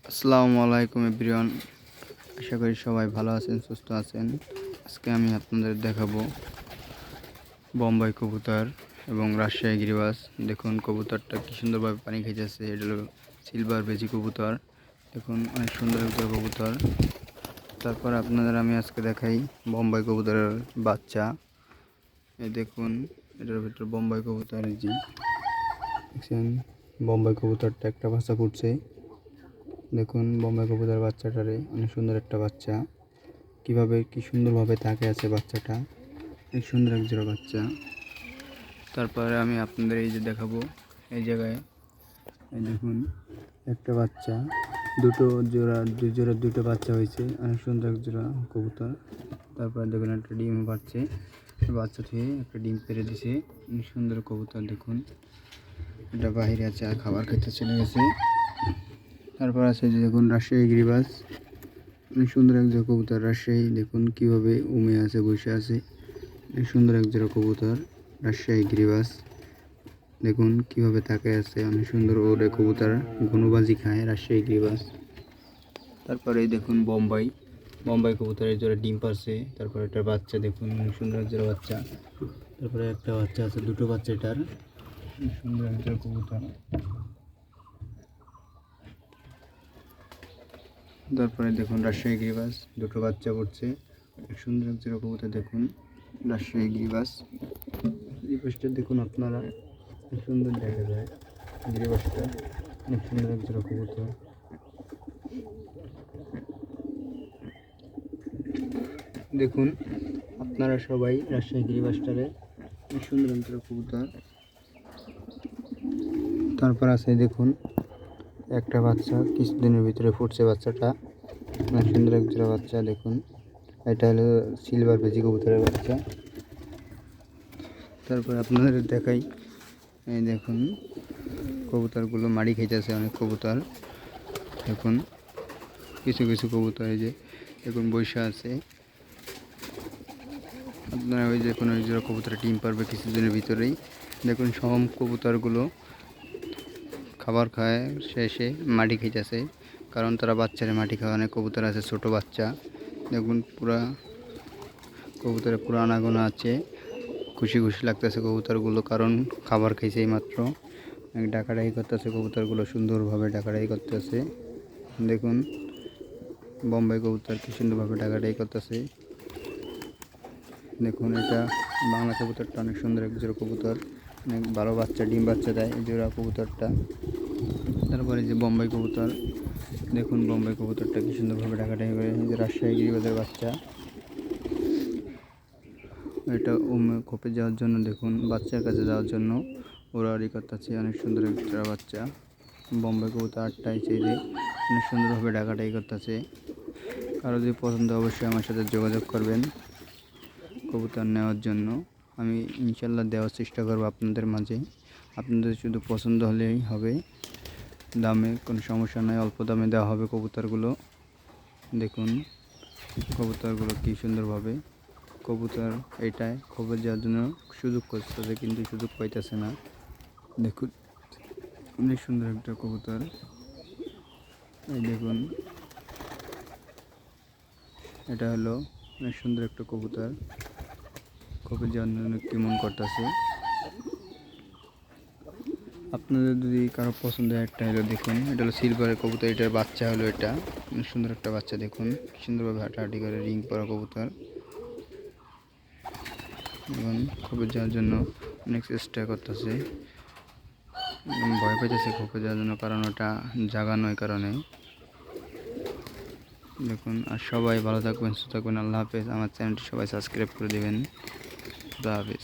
আসসালামু আলাইকুম এভরিওয়ান। আশা করি সবাই ভালো আছেন, সুস্থ আছেন। আজকে আমি আপনাদের দেখাবো বোম্বাই কবুতর এবং রাজশাহী গিরিবাজ। দেখুন কবুতরটা কি সুন্দরভাবে পানি খেয়েছে। এটা হলো সিলভার বেজি কবুতর। দেখুন অনেক সুন্দর একটা কবুতর। তারপর আপনাদের আমি আজকে দেখাই বোম্বাই কবুতরের বাচ্চা। এই দেখুন এটার ভিতরে বোম্বাই কবুতর, এই যে দেখছেন বোম্বাই কবুতরটা একটা বাচ্চা ফুটছে। দেখুন বোম্বাই কবুতর বাচ্চাটারে অনেক সুন্দর একটা বাচ্চা, কি সুন্দরভাবে তাকে আছে বাচ্চাটা, অনেক সুন্দর এক জোড়া বাচ্চা। তারপরে আমি আপনাদের এই যে দেখাবো এই জায়গায়, এই দেখুন একটা বাচ্চা, দুটো বাচ্চা হয়েছে, অনেক সুন্দর এক জোড়া কবুতর। তারপরে দেখুন একটা ডিম পাচ্ছে, বাচ্চা থেকে একটা ডিম পেড়ে দিছে, অনেক সুন্দর কবুতর। দেখুন এটা বাহিরে আছে আর খাবার খেতে চলে গেছে। তারপর আছে যে দেখুন রাজশাহী গিরিবাজ, অনেক সুন্দর এক জোড়া কবুতর। রাজশাহী দেখুন কিভাবে উমে আছে, বসে আছে, অনেক সুন্দর এক জোড়া কবুতর রাজশাহী গিরিবাজ। দেখুন কিভাবে তাকায় আছে, অনেক সুন্দর ওরে কবুতর, ঘনবাজি খায় রাজশাহী গিরিবাজ। তারপরে দেখুন বোম্বাই কবুতরের জোড়া ডিম পারছে। তারপরে একটা বাচ্চা, দেখুন অনেক সুন্দর এক জোড়া বাচ্চা। তারপরে একটা বাচ্চা আছে, দুটো বাচ্চা এটার, অনেক সুন্দর এক জোড়া কবুতর। তারপরে দেখুন রাজশাহী গিরিবাজ, দুটো বাচ্চা পড়ছে, অনেক সুন্দর এক জোড়া কবুতর। দেখুন রাজশাহী গিরিবাজটা দেখুন আপনারা, অনেক সুন্দর দেখা যায় গিরিবাজটা, অনেক সুন্দর এক জোড়া কবুতর। দেখুন আপনারা সবাই রাজশাহী গিরিবাজটারে, অনেক সুন্দর এক জোড়া কবুতর। তারপর আছে দেখুন একটা বাচ্চা কিছুদিনের ভিতরে ফুটছে, বাচ্চাটা অনেক সুন্দর এক জোড়া বাচ্চা। দেখুন এটা হলো সিলভার বেজি কবুতরের বাচ্চা। তারপর আপনাদের দেখাই, এই দেখুন কবুতরগুলো মাড়ি খেতেছে, অনেক কবুতর। দেখুন কিছু কিছু কবুতর এই যে দেখুন বৈশা আছে। আপনারা ওই দেখুন ওই জোড়া কবুতর ডিম পারবে কিছুদিনের ভিতরেই। দেখুন সব কবুতরগুলো খাবার খায়, শেষে মাটি খেতেছে, কারণ তারা বাচ্চারা মাটি খাওয়া। অনেক কবুতর আছে ছোট বাচ্চা, দেখুন কবুতরে পুরো আনাগোনা আছে, খুশি খুশি লাগতেছে কবুতরগুলো, কারণ খাবার খেয়েছে এই মাত্র। ডাকাডাকি করতেছে কবুতরগুলো, সুন্দরভাবে ডাকাডাকি করতেছে। দেখুন বোম্বাই কবুতর কি সুন্দরভাবে ডাকাডাকি করতেছে। দেখুন এটা বাংলা কবুতরটা অনেক সুন্দর এক জোড়া কবুতর, অনেক ভালো বাচ্চা, ডিম বাচ্চা দেয় এই জোড়া কবুতরটা। তারপরে যে বোম্বাই কবুতর, দেখুন বোম্বাই কবুতরটা কি সুন্দরভাবে ডাকাডাকি করে। যে রাজশাহী গিরিবাজের বাচ্চা, এটা খোপে যাওয়ার জন্য, দেখুন বাচ্চার কাছে যাওয়ার জন্য ওড়াউড়ি করতেছে, অনেক সুন্দর একটা বাচ্চা। বোম্বাই কবুতর আটটাই চেয়ে অনেক সুন্দরভাবে ডাকাডাকি করতেছে। কারো যদি পছন্দ অবশ্যই আমার সাথে যোগাযোগ করবেন কবুতর নেওয়ার জন্য। আমি ইনশাল্লাহ দেওয়ার চেষ্টা করব আপনাদের মাঝে। আপনাদের শুধু পছন্দ হলেই হবে, দামে কোনো সমস্যা নয়, অল্প দামে দেওয়া হবে কবুতরগুলো। দেখুন কবুতরগুলো কী সুন্দরভাবে, কবুতর এটাই খবর যাওয়ার জন্য সুযোগ করতেছে, কিন্তু সুযোগ পাইতেছে না। দেখুন অনেক সুন্দর একটা কবুতর, এই দেখুন এটা হলো অনেক সুন্দর একটা কবুতর, খবর যাওয়ার জন্য কেমন করতেছে। আপনাদের যদি কারো পছন্দ একটা হলো, দেখুন এটা হলো সিলভারের কবুতর, এটার বাচ্চা হলো এটা, অনেক সুন্দর একটা বাচ্চা। দেখুন সুন্দরভাবে হাঁটাহাঁটি করে, রিং পরা কবুতর। এবং খবর যাওয়ার জন্য অনেক চেষ্টা করতেছে, ভয় পেতেছে খবর যাওয়ার জন্য, কারণ ওটা জাগা নয় কারণে। দেখুন আর সবাই ভালো থাকবেন, সুস্থ থাকবেন। আল্লাহ হাফেজ। আমার চ্যানেলটি সবাই সাবস্ক্রাইব করে দেবেন। আল্লাহ হাফেজ।